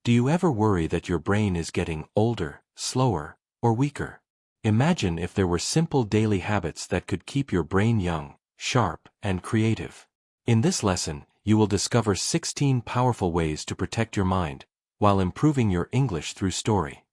Do you ever worry that your brain is getting older, slower, or weaker? Imagine if there were simple daily habits that could keep your brain young, sharp, and creative. In this lesson, you will discover 16 powerful ways to protect your mind, while improving your English through story.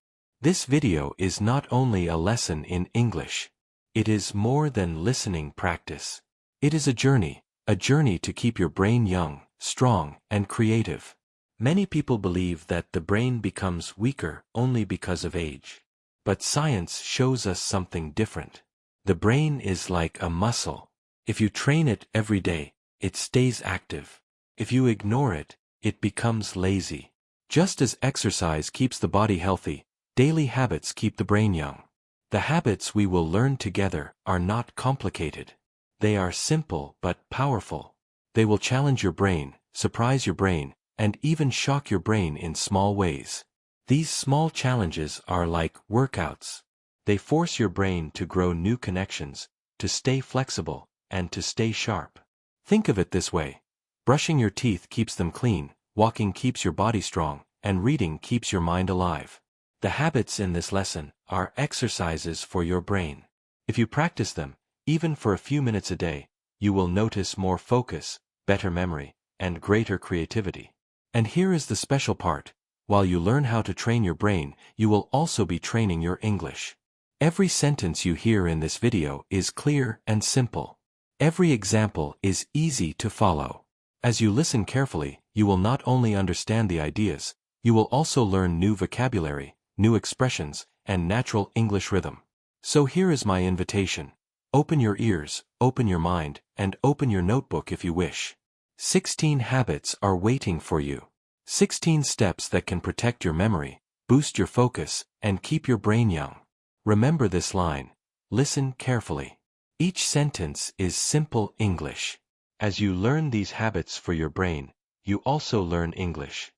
This video is not only a lesson in English. It is more than listening practice. It is a journey to keep your brain young, strong, and creative. Many people believe that the brain becomes weaker only because of age. But science shows us something different. The brain is like a muscle. If you train it every day, it stays active. If you ignore it, it becomes lazy. Just as exercise keeps the body healthy, daily habits keep the brain young. The habits we will learn together are not complicated. They are simple but powerful. They will challenge your brain, surprise your brain, and even shock your brain in small ways. These small challenges are like workouts. They force your brain to grow new connections, to stay flexible, and to stay sharp. Think of it this way. Brushing your teeth keeps them clean, walking keeps your body strong, and reading keeps your mind alive. The habits in this lesson are exercises for your brain. If you practice them, even for a few minutes a day, you will notice more focus, better memory, and greater creativity. And here is the special part. While you learn how to train your brain, you will also be training your English. Every sentence you hear in this video is clear and simple. Every example is easy to follow. As you listen carefully, you will not only understand the ideas, you will also learn new vocabulary, new expressions, and natural English rhythm. So here is my invitation. Open your ears, open your mind, and open your notebook if you wish. 16 habits are waiting for you. 16 steps that can protect your memory, boost your focus, and keep your brain young. Remember this line. Listen carefully. Each sentence is simple English. As you learn these habits for your brain, you also learn English.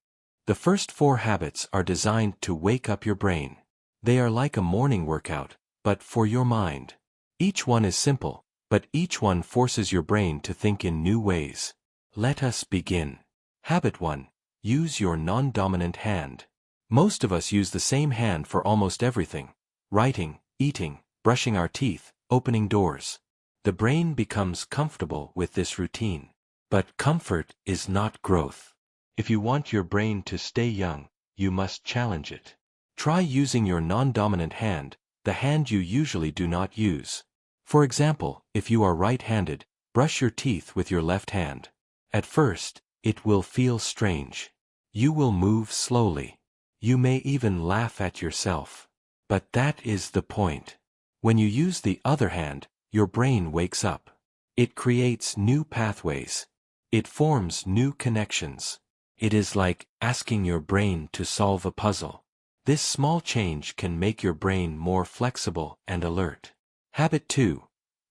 The first 4 habits are designed to wake up your brain. They are like a morning workout, but for your mind. Each one is simple, but each one forces your brain to think in new ways. Let us begin. Habit 1. Use your non-dominant hand. Most of us use the same hand for almost everything. Writing, eating, brushing our teeth, opening doors. The brain becomes comfortable with this routine. But comfort is not growth. If you want your brain to stay young, you must challenge it. Try using your non-dominant hand, the hand you usually do not use. For example, if you are right-handed, brush your teeth with your left hand. At first, it will feel strange. You will move slowly. You may even laugh at yourself. But that is the point. When you use the other hand, your brain wakes up. It creates new pathways. It forms new connections. It is like asking your brain to solve a puzzle. This small change can make your brain more flexible and alert. Habit 2.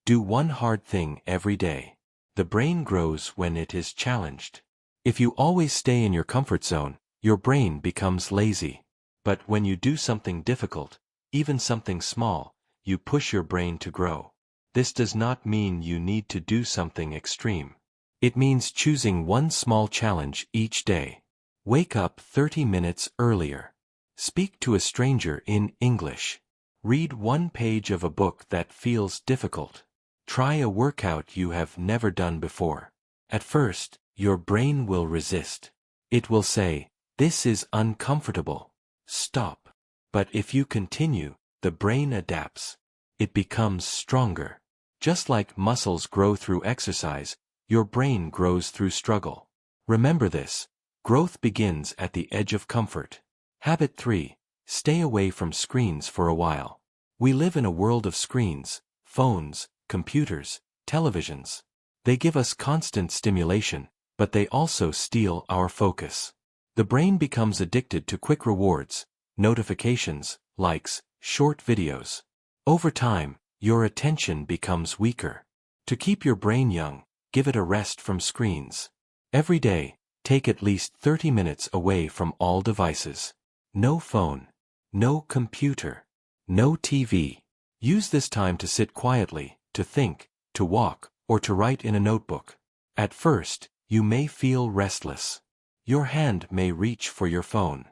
Do one hard thing every day. The brain grows when it is challenged. If you always stay in your comfort zone, your brain becomes lazy. But when you do something difficult, even something small, you push your brain to grow. This does not mean you need to do something extreme. It means choosing one small challenge each day. Wake up 30 minutes earlier. Speak to a stranger in English. Read one page of a book that feels difficult. Try a workout you have never done before. At first, your brain will resist. It will say, "This is uncomfortable. Stop." But if you continue, the brain adapts. It becomes stronger. Just like muscles grow through exercise, your brain grows through struggle. Remember this. Growth begins at the edge of comfort. Habit 3. Stay away from screens for a while. We live in a world of screens, phones, computers, televisions. They give us constant stimulation, but they also steal our focus. The brain becomes addicted to quick rewards, notifications, likes, short videos. Over time, your attention becomes weaker. To keep your brain young, give it a rest from screens. Every day, take at least 30 minutes away from all devices. No phone. No computer. No TV. Use this time to sit quietly, to think, to walk, or to write in a notebook. At first, you may feel restless. Your hand may reach for your phone.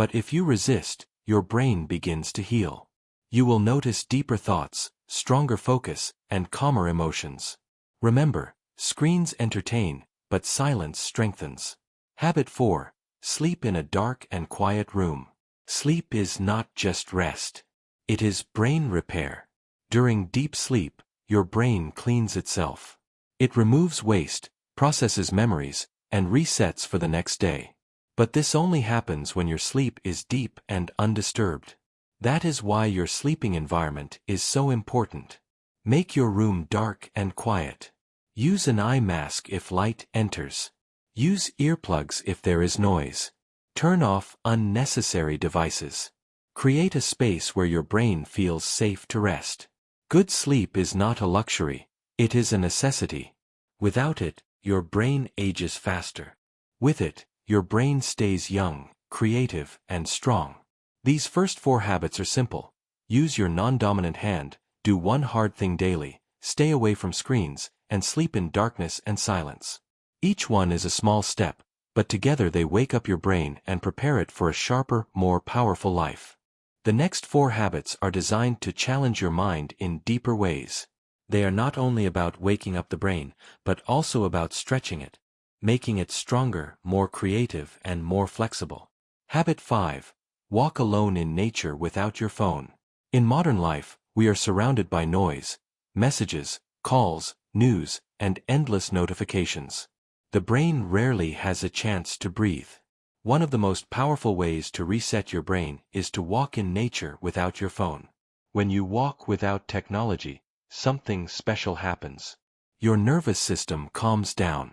But if you resist, your brain begins to heal. You will notice deeper thoughts, stronger focus, and calmer emotions. Remember, screens entertain, but silence strengthens. Habit 4. Sleep in a dark and quiet room. Sleep is not just rest. It is brain repair. During deep sleep, your brain cleans itself. It removes waste, processes memories, and resets for the next day. But this only happens when your sleep is deep and undisturbed. That is why your sleeping environment is so important. Make your room dark and quiet. Use an eye mask if light enters. Use earplugs if there is noise. Turn off unnecessary devices. Create a space where your brain feels safe to rest. Good sleep is not a luxury, it is a necessity. Without it, your brain ages faster. With it, your brain stays young, creative, and strong. These first 4 habits are simple. Use your non-dominant hand, do one hard thing daily, stay away from screens, and sleep in darkness and silence. Each one is a small step, but together they wake up your brain and prepare it for a sharper, more powerful life. The next 4 habits are designed to challenge your mind in deeper ways. They are not only about waking up the brain, but also about stretching it, making it stronger, more creative, and more flexible. Habit 5. Walk alone in nature without your phone. In modern life, we are surrounded by noise, messages, calls, news, and endless notifications. The brain rarely has a chance to breathe. One of the most powerful ways to reset your brain is to walk in nature without your phone. When you walk without technology, something special happens. Your nervous system calms down.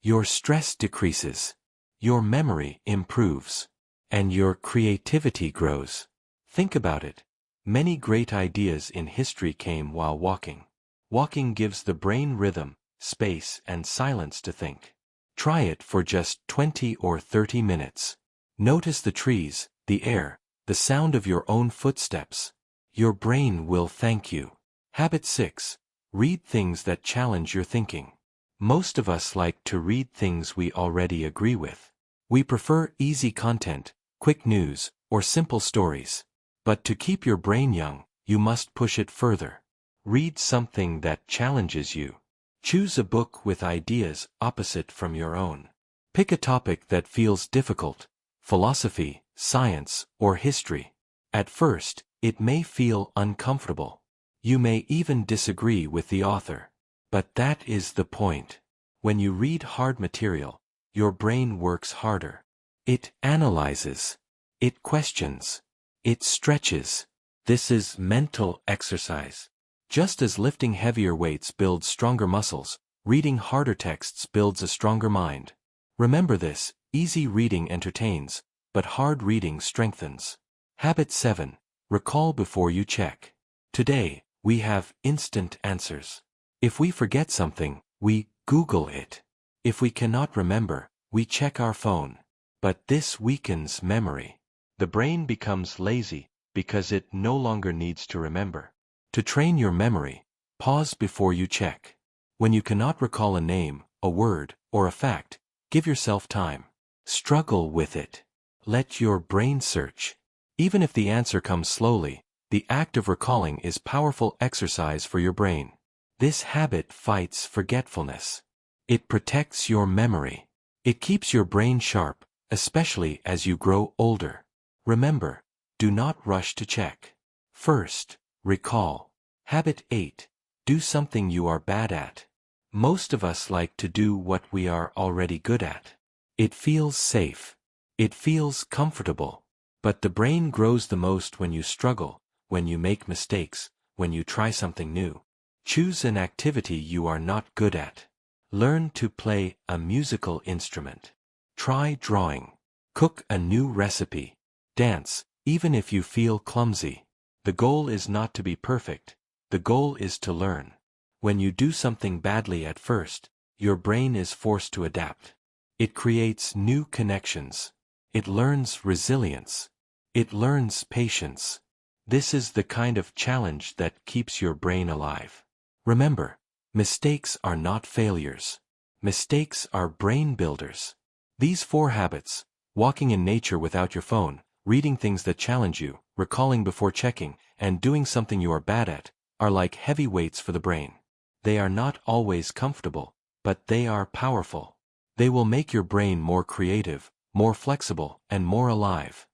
Your stress decreases. Your memory improves. And your creativity grows. Think about it. Many great ideas in history came while walking. Walking gives the brain rhythm, space, and silence to think. Try it for just 20 or 30 minutes. Notice the trees, the air, the sound of your own footsteps. Your brain will thank you. Habit 6. Read things that challenge your thinking. Most of us like to read things we already agree with. We prefer easy content, quick news, or simple stories. But to keep your brain young, you must push it further. Read something that challenges you. Choose a book with ideas opposite from your own. Pick a topic that feels difficult, philosophy, science, or history. At first, it may feel uncomfortable. You may even disagree with the author. But that is the point. When you read hard material, your brain works harder. It analyzes. It questions. It stretches. This is mental exercise. Just as lifting heavier weights builds stronger muscles, reading harder texts builds a stronger mind. Remember this, easy reading entertains, but hard reading strengthens. Habit 7. Recall before you check. Today, we have instant answers. If we forget something, we Google it. If we cannot remember, we check our phone. But this weakens memory. The brain becomes lazy because it no longer needs to remember. To train your memory, pause before you check. When you cannot recall a name, a word, or a fact, give yourself time. Struggle with it. Let your brain search. Even if the answer comes slowly, the act of recalling is powerful exercise for your brain. This habit fights forgetfulness. It protects your memory. It keeps your brain sharp, especially as you grow older. Remember, do not rush to check. First, recall. Habit 8. Do something you are bad at. Most of us like to do what we are already good at. It feels safe. It feels comfortable. But the brain grows the most when you struggle, when you make mistakes, when you try something new. Choose an activity you are not good at. Learn to play a musical instrument. Try drawing. Cook a new recipe. Dance, even if you feel clumsy. The goal is not to be perfect. The goal is to learn. When you do something badly at first, your brain is forced to adapt. It creates new connections. It learns resilience. It learns patience. This is the kind of challenge that keeps your brain alive. Remember, mistakes are not failures. Mistakes are brain builders. These 4 habits, walking in nature without your phone, reading things that challenge you, recalling before checking, and doing something you are bad at, are like heavy weights for the brain. They are not always comfortable, but they are powerful. They will make your brain more creative, more flexible, and more alive.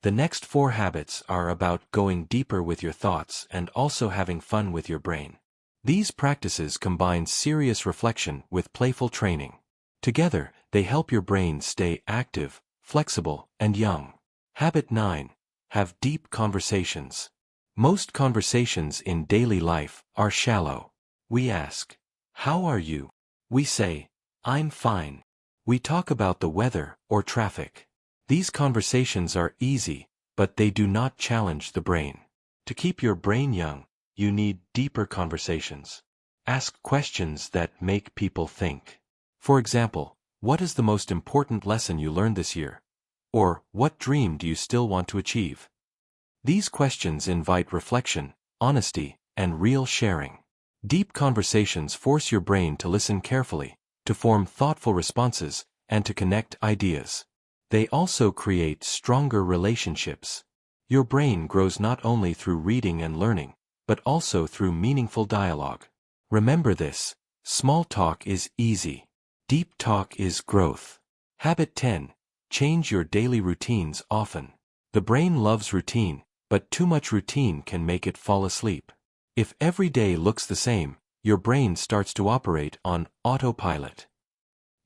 The next 4 habits are about going deeper with your thoughts and also having fun with your brain. These practices combine serious reflection with playful training. Together, they help your brain stay active, flexible, and young. Habit 9. Have deep conversations. Most conversations in daily life are shallow. We ask, "How are you?" We say, "I'm fine." We talk about the weather or traffic. These conversations are easy, but they do not challenge the brain. To keep your brain young, you need deeper conversations. Ask questions that make people think. For example, what is the most important lesson you learned this year? Or, what dream do you still want to achieve? These questions invite reflection, honesty, and real sharing. Deep conversations force your brain to listen carefully, to form thoughtful responses, and to connect ideas. They also create stronger relationships. Your brain grows not only through reading and learning, but also through meaningful dialogue. Remember this: small talk is easy. Deep talk is growth. Habit 10. Change your daily routines often. The brain loves routine, but too much routine can make it fall asleep. If every day looks the same, your brain starts to operate on autopilot.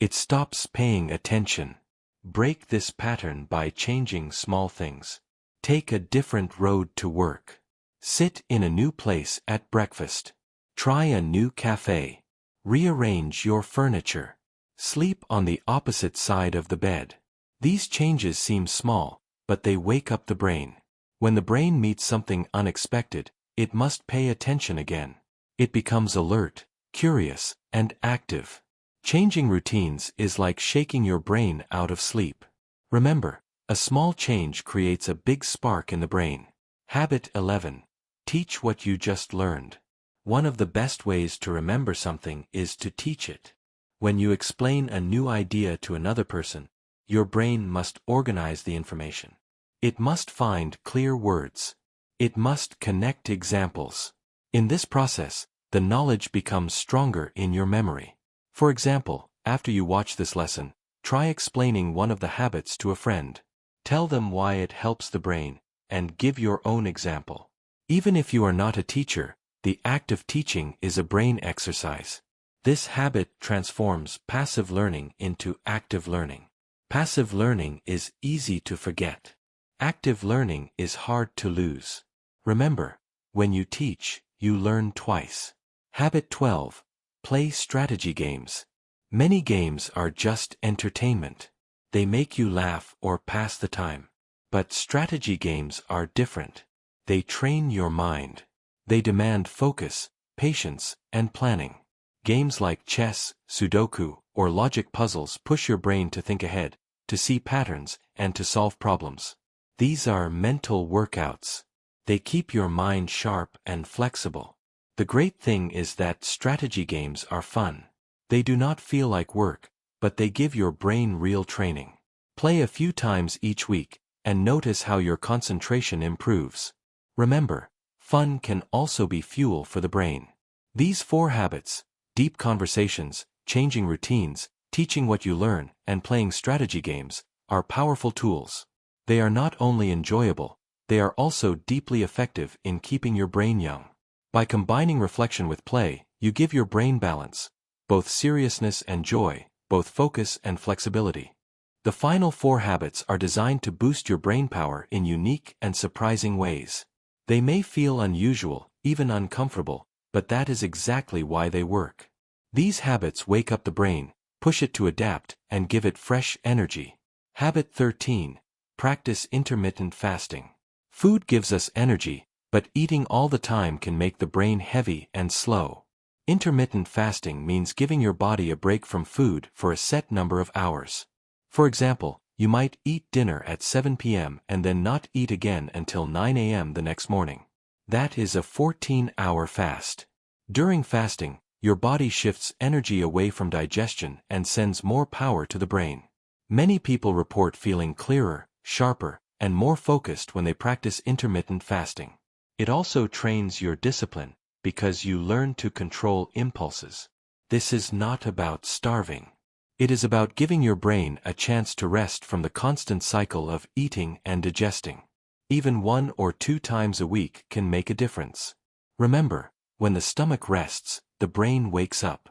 It stops paying attention. Break this pattern by changing small things. Take a different road to work. Sit in a new place at breakfast. Try a new cafe. Rearrange your furniture. Sleep on the opposite side of the bed. These changes seem small, but they wake up the brain. When the brain meets something unexpected, it must pay attention again. It becomes alert, curious, and active. Changing routines is like shaking your brain out of sleep. Remember, a small change creates a big spark in the brain. Habit 11. Teach what you just learned. One of the best ways to remember something is to teach it. When you explain a new idea to another person, your brain must organize the information. It must find clear words. It must connect examples. In this process, the knowledge becomes stronger in your memory. For example, after you watch this lesson, try explaining one of the habits to a friend. Tell them why it helps the brain, and give your own example. Even if you are not a teacher, the act of teaching is a brain exercise. This habit transforms passive learning into active learning. Passive learning is easy to forget. Active learning is hard to lose. Remember, when you teach, you learn twice. Habit 12. Play strategy games. Many games are just entertainment. They make you laugh or pass the time. But strategy games are different. They train your mind. They demand focus, patience, and planning. Games like chess, Sudoku, or logic puzzles push your brain to think ahead, to see patterns, and to solve problems. These are mental workouts. They keep your mind sharp and flexible. The great thing is that strategy games are fun. They do not feel like work, but they give your brain real training. Play a few times each week, and notice how your concentration improves. Remember, fun can also be fuel for the brain. These 4 habits, deep conversations, changing routines, teaching what you learn, and playing strategy games, are powerful tools. They are not only enjoyable, they are also deeply effective in keeping your brain young. By combining reflection with play, you give your brain balance, both seriousness and joy, both focus and flexibility. The final 4 habits are designed to boost your brain power in unique and surprising ways. They may feel unusual, even uncomfortable, but that is exactly why they work. These habits wake up the brain, push it to adapt, and give it fresh energy. Habit 13. Practice intermittent fasting. Food gives us energy, but eating all the time can make the brain heavy and slow. Intermittent fasting means giving your body a break from food for a set number of hours. For example, you might eat dinner at 7 p.m. and then not eat again until 9 a.m. the next morning. That is a 14-hour fast. During fasting, your body shifts energy away from digestion and sends more power to the brain. Many people report feeling clearer, sharper, and more focused when they practice intermittent fasting. It also trains your discipline, because you learn to control impulses. This is not about starving. It is about giving your brain a chance to rest from the constant cycle of eating and digesting. Even 1 or 2 times a week can make a difference. Remember, when the stomach rests, the brain wakes up.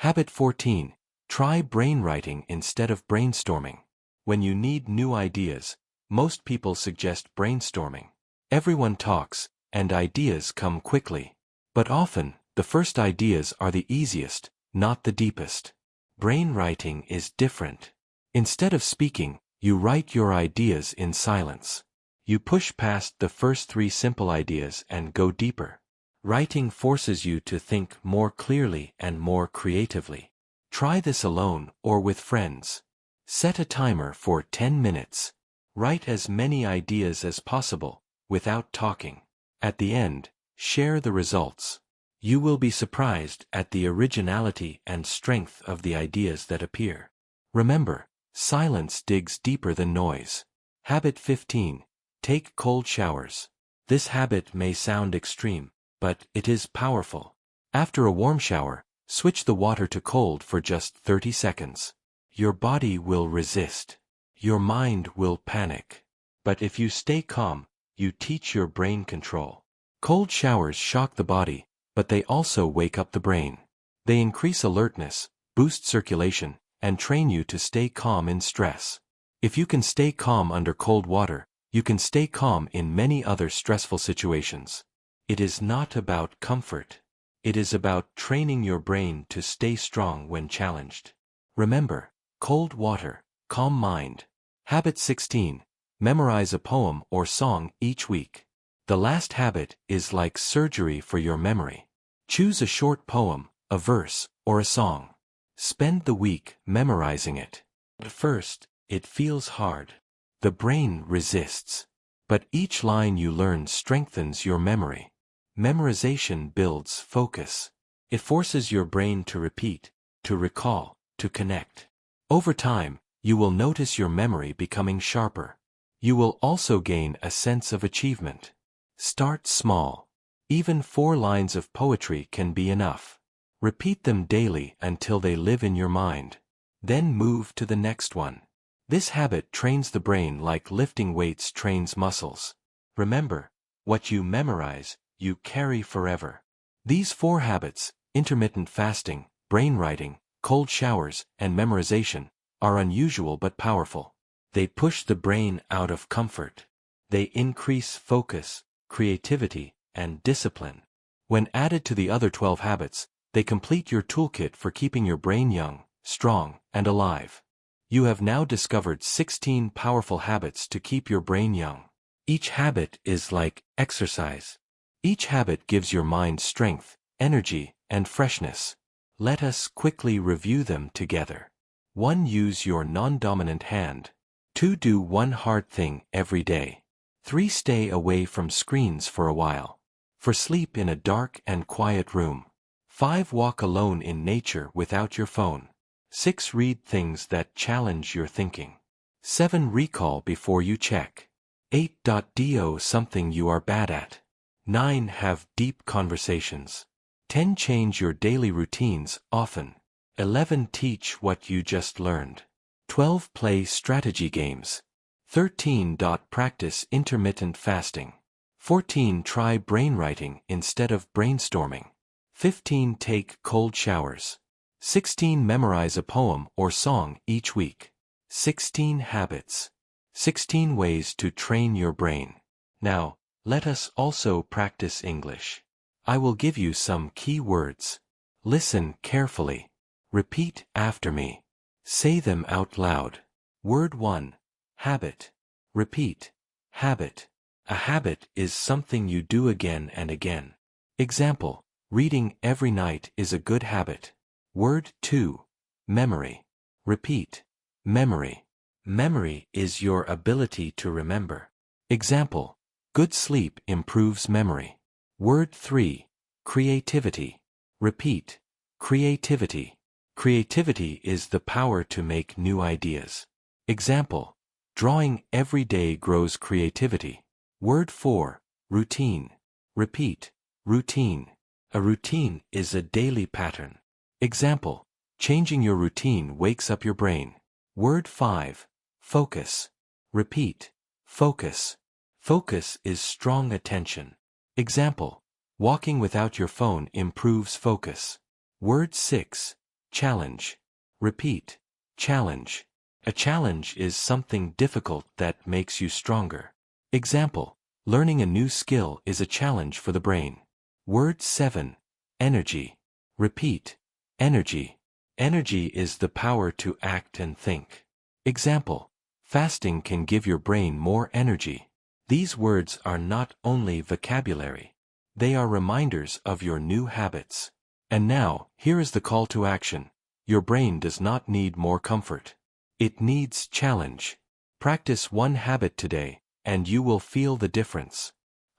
Habit 14. Try brainwriting instead of brainstorming. When you need new ideas, most people suggest brainstorming. Everyone talks, and ideas come quickly. But often, the first ideas are the easiest, not the deepest. Brainwriting is different. Instead of speaking, you write your ideas in silence. You push past the first 3 simple ideas and go deeper. Writing forces you to think more clearly and more creatively. Try this alone or with friends. Set a timer for 10 minutes. Write as many ideas as possible, without talking. At the end, share the results. You will be surprised at the originality and strength of the ideas that appear. Remember, silence digs deeper than noise. Habit 15. Take cold showers. This habit may sound extreme, but it is powerful. After a warm shower, switch the water to cold for just 30 seconds. Your body will resist. Your mind will panic. But if you stay calm, you teach your brain control. Cold showers shock the body, but they also wake up the brain. They increase alertness, boost circulation, and train you to stay calm in stress. If you can stay calm under cold water, you can stay calm in many other stressful situations. It is not about comfort. It is about training your brain to stay strong when challenged. Remember, cold water, calm mind. Habit 16. Memorize a poem or song each week. The last habit is like surgery for your memory. Choose a short poem, a verse, or a song. Spend the week memorizing it. At first, it feels hard. The brain resists. But each line you learn strengthens your memory. Memorization builds focus. It forces your brain to repeat, to recall, to connect. Over time, you will notice your memory becoming sharper. You will also gain a sense of achievement. Start small. Even 4 lines of poetry can be enough. Repeat them daily until they live in your mind. Then move to the next one. This habit trains the brain like lifting weights trains muscles. Remember, what you memorize, you carry forever. These 4 habits, intermittent fasting, brainwriting, cold showers, and memorization, are unusual but powerful. They push the brain out of comfort. They increase focus, creativity, and discipline. When added to the other 12 habits, they complete your toolkit for keeping your brain young, strong, and alive. You have now discovered 16 powerful habits to keep your brain young. Each habit is like exercise. Each habit gives your mind strength, energy, and freshness. Let us quickly review them together. 1. Use your non-dominant hand. 2. Do one hard thing every day. 3. Stay away from screens for a while. 4. Sleep in a dark and quiet room. 5. Walk alone in nature without your phone. 6. Read things that challenge your thinking. 7. Recall before you check. 8. Do something you are bad at. 9. Have deep conversations. 10. Change your daily routines often. 11. Teach what you just learned. 12. Play strategy games. 13. Practice intermittent fasting. 14. Try brainwriting instead of brainstorming. 15. Take cold showers. 16. Memorize a poem or song each week. 16 habits. 16 ways to train your brain. Now, let us also practice English. I will give you some key words. Listen carefully. Repeat after me. Say them out loud. Word 1. Habit. Repeat. Habit. A habit is something you do again and again. Example, reading every night is a good habit. Word 2. Memory. Repeat. Memory. Memory is your ability to remember. Example, good sleep improves memory. Word 3. Creativity. Repeat. Creativity. Creativity is the power to make new ideas. Example, Drawing every day grows creativity. Word 4. Routine. Repeat. Routine. A routine is a daily pattern. Example. Changing your routine wakes up your brain. Word 5. Focus. Repeat. Focus. Focus is strong attention. Example. Walking without your phone improves focus. Word 6. Challenge. Repeat. Challenge. A challenge is something difficult that makes you stronger. Example. Learning a new skill is a challenge for the brain. Word 7. Energy. Repeat. Energy. Energy is the power to act and think. Example. Fasting can give your brain more energy. These words are not only vocabulary. They are reminders of your new habits. And now, here is the call to action. Your brain does not need more comfort. It needs challenge. Practice one habit today, and you will feel the difference.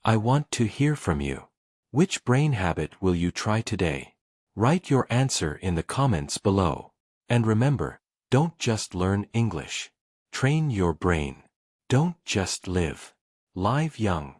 I want to hear from you. Which brain habit will you try today? Write your answer in the comments below. And remember, don't just learn English. Train your brain. Don't just live. Live young.